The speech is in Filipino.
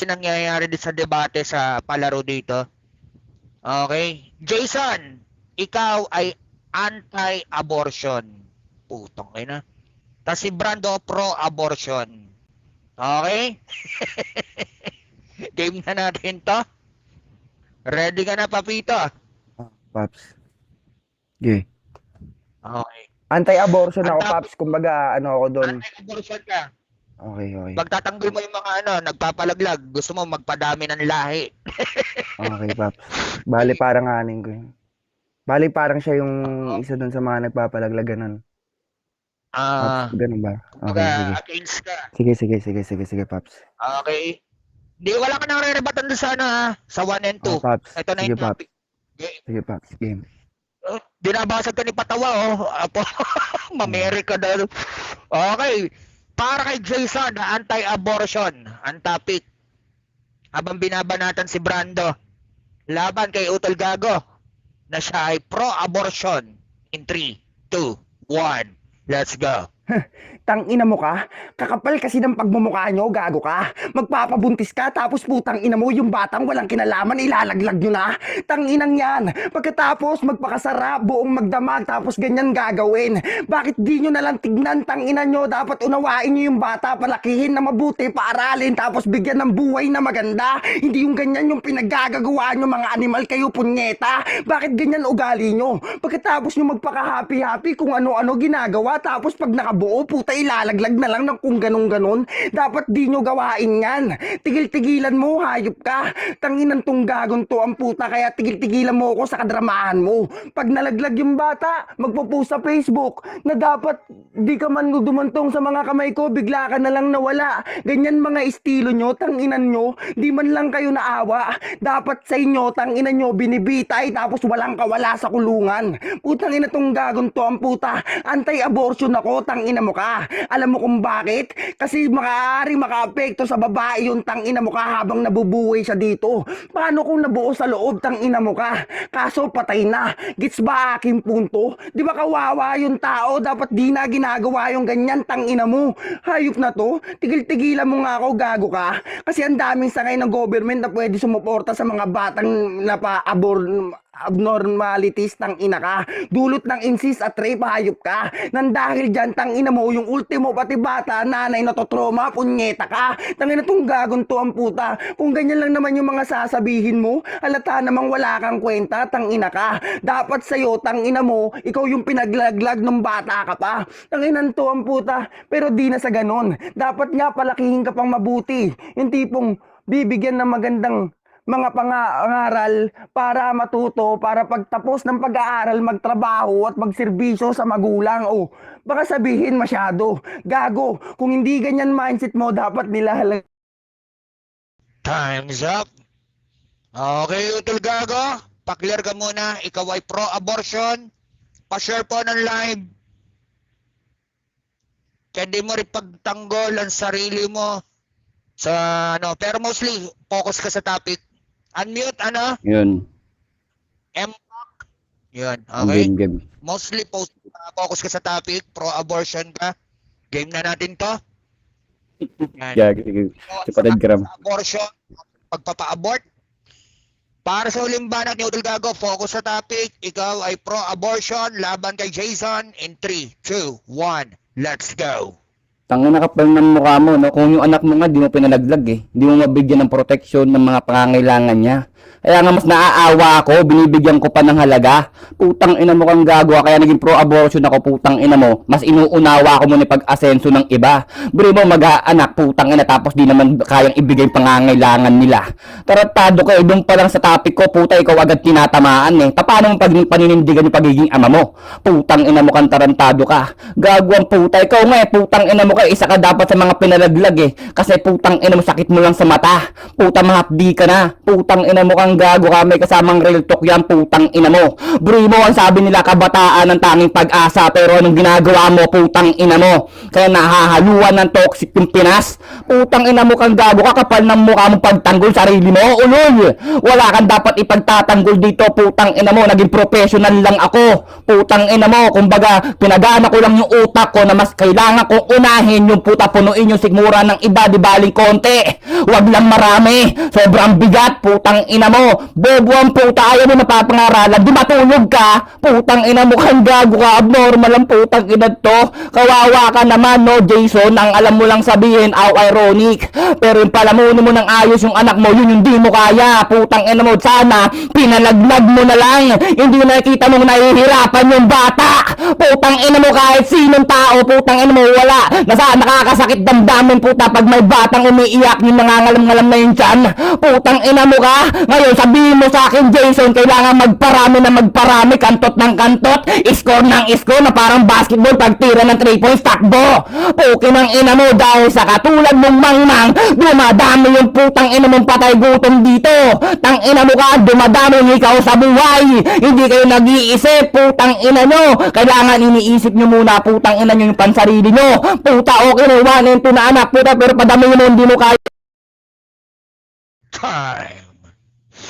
nangyayari din sa debate sa palaro dito. Okay? Jason, ikaw ay anti-abortion. Putong ina. Tapos si Brando pro-abortion. Okay? Game na natin to. Ready ka na, Papito? Paps. Okay. Okay. Anti-abortion ako, Paps. Kumbaga, ano ako doon. Anti-abortion ka. Okay. Pagtatanggol mo yung mga nagpapalaglag, gusto mo magpadami ng lahi. Okay, Paps. Bali, parang aning ko yun. Bali, parang siya yung isa doon sa mga nagpapalaglag ganun. Paps, ganun ba? Okay, sige. Against ka. Sige, Paps. Okay. Di, wala ka nang re-rebatan doon sa sa 1 and 2. Paps. Ito na Sige, yung Paps. topic. Game. Sige, Paps. Game. Dinabasag ka ni Patawa, Apo, Mamerika na. Okay. Para kay Jason na anti-abortion, ang topic. Habang binabanatan si Brando, laban kay Utol Gago, na siya ay pro-abortion. In 3, 2, 1, let's go. Tangina mo ka? Kakapal kasi ng pagmumukha nyo, gago ka. Magpapabuntis ka, tapos putang ina mo yung batang walang kinalaman, ilalaglag nyo na. Tanginang yan. Pagkatapos magpakasarap, buong magdamag, tapos ganyan gagawin. Bakit di nyo nalang tignan, tangina nyo? Dapat unawain nyo yung bata, palakihin na mabuti, paaralin, tapos bigyan ng buhay na maganda. Hindi yung ganyan yung pinaggagawa nyo, mga animal kayo, punyeta. Bakit ganyan ugali nyo? Pagkatapos nyo magpaka-happy-happy kung ano-ano ginagawa, tapos pag nakabuo, puta ilalaglag na lang ng kung ganun-ganon. Dapat di nyo gawain yan. Tigil-tigilan mo, hayop ka. Tanginan tong gagon to ang puta, kaya tigil-tigilan mo ako sa kadramahan mo. Pag nalaglag yung bata, magpo-post sa Facebook na dapat di ka man dumantong sa mga kamay ko, bigla ka na lang nawala. Ganyan mga estilo nyo, tanginan nyo, di man lang kayo naawa. Dapat sa inyo, tanginan nyo, binibitay tapos walang kawala sa kulungan. Putang ina tong gagon to ang puta. Anti-abortion ako, tangina mo ka. Alam mo kung bakit? Kasi maaari makaapekto sa babae yung tangina mo ka habang nabubuhay siya dito. Paano kung nabuo sa loob, tangina mo ka? Kaso patay na. Gets ba aking punto? Di ba kawawa yung tao? Dapat di na ginagawa yung ganyan, tangina mo. Hayop na to. Tigil-tigilan mo nga ako, gago ka. Kasi ang daming sangay ng government na pwede sumuporta sa mga batang abnormalities, tang ina ka. Dulot ng incest at rape, hayop ka. Nang dahil dyan, tang ina mo, yung ultimo pati bata, nanay na totroma, punyeta ka. Tang ina tong gagon to ang puta. Kung ganyan lang naman yung mga sasabihin mo, halata namang wala kang kwenta, tang ina ka. Dapat sa'yo, tang ina mo, ikaw yung pinaglaglag ng bata ka pa. Tang ina to ang puta. Pero di na sa ganon. Dapat nga palakihin ka pang mabuti. Yung tipong bibigyan ng magandang mga pangaral para matuto, para pagtapos ng pag-aaral, magtrabaho at magserbisyo sa magulang. O, baka sabihin masyado. Gago, kung hindi ganyan mindset mo, dapat nilahalag. Time's up. Okay, Utol Gago, pa-clear ka muna. Ikaw ay pro-abortion. Pa-share po ng live. Kaya di mo rin pagtanggol ang sarili mo sa pero mostly focus ka sa topic. Unmute, Yun. M-Pac. Yun, okay? Game. Mostly focus ka sa topic, pro-abortion ka. Game na natin to. Yan. Yeah, sige. Sa Telegram. Abortion, pagpapa-abort. Para sa huling banat ni Utol Gago, focus sa topic. Ikaw ay pro-abortion, laban kay Jason in 3, 2, 1, let's go. Tangina kapal ng mukha mo, no? Kung yung anak mo nga, di mo pinalaglag eh. Di mo mabigyan ng proteksyon ng mga pangangailangan niya. Kaya nga mas naaawa ako, binibigyan ko pa ng halaga. Putang ina mo kang gagawa, kaya naging pro-abortion ako, putang ina mo. Mas inuunawa ko mo ni pag-asenso ng iba. Bro mo mag-aanak, putang ina, tapos di naman kayang ibigay pangangailangan nila. Taratado kayo, doon pa lang sa topic ko, puta, ikaw agad tinatamaan eh. Paano mo paninindigan yung pagiging ama mo? Putang ina mo kang tarantado ka. Gagawang puta, ikaw nga eh, putang ina mo ka, isa ka dapat sa mga pinalaglag eh. Kasi putang ina mo, sakit mo lang sa mata. Puta, mahapdi ka na. Putang ina ina mo kang gago ka, may kasamang real talk yan, putang ina mo. Bro mo, ang sabi nila kabataan ng tanging pag-asa, pero anong ginagawa mo, putang ina mo? Kaya nahahaluan ng toxic yung Pinas. Putang ina mo kang gago ka, kapal ng mukha mong pagtanggol sarili mo, ulol. Wala kang dapat ipagtatanggol dito, putang ina mo, naging professional lang ako. Putang ina mo, kumbaga, pinagana ko lang yung utak ko na mas kailangan kong unahin yung puta, punuin yung sigmura ng iba, di baling konti. Wag lang marami, sobrang bigat, putang ina mo. Bobo ang puta, ayaw mo napapangaralan, di matulog ka. Putang ina mo kang gago ka, abnormal ang putang ina to. Kawawa ka naman, no, Jason, ang alam mo lang sabihin, ironic. Pero yung palamunin mo ng ayos yung anak mo, yun yung di mo kaya. Putang ina mo, sana pinalaglag mo na lang. Hindi nakita mong nahihirapan yung bata. Putang ina mo, kahit sinong tao, putang ina mo, wala. Nakakasakit damdamin, puta, pag may batang umiiyak, yung nangangalam-ngalam na yun dyan. Putang ina mo ka. Ngayon, sabihin mo sa akin, Jason, kailangan magparami na magparami, kantot ng kantot, score ng score na parang basketball, pagtira ng 3 points, takbo. Pukin ng ina mo, dahil sa katulad mong mangmang, dumadami yung putang ina mong patay gutom dito. Tang ina mo ka, dumadami ikaw sa buhay. Hindi kayo nag-iisip, putang ina nyo. Kailangan iniisip nyo muna, putang ina nyo yung pansarili nyo. Puta, okay na, 1 and 2 na anak, puta, pero padami mo, hindi mo kaya. Time.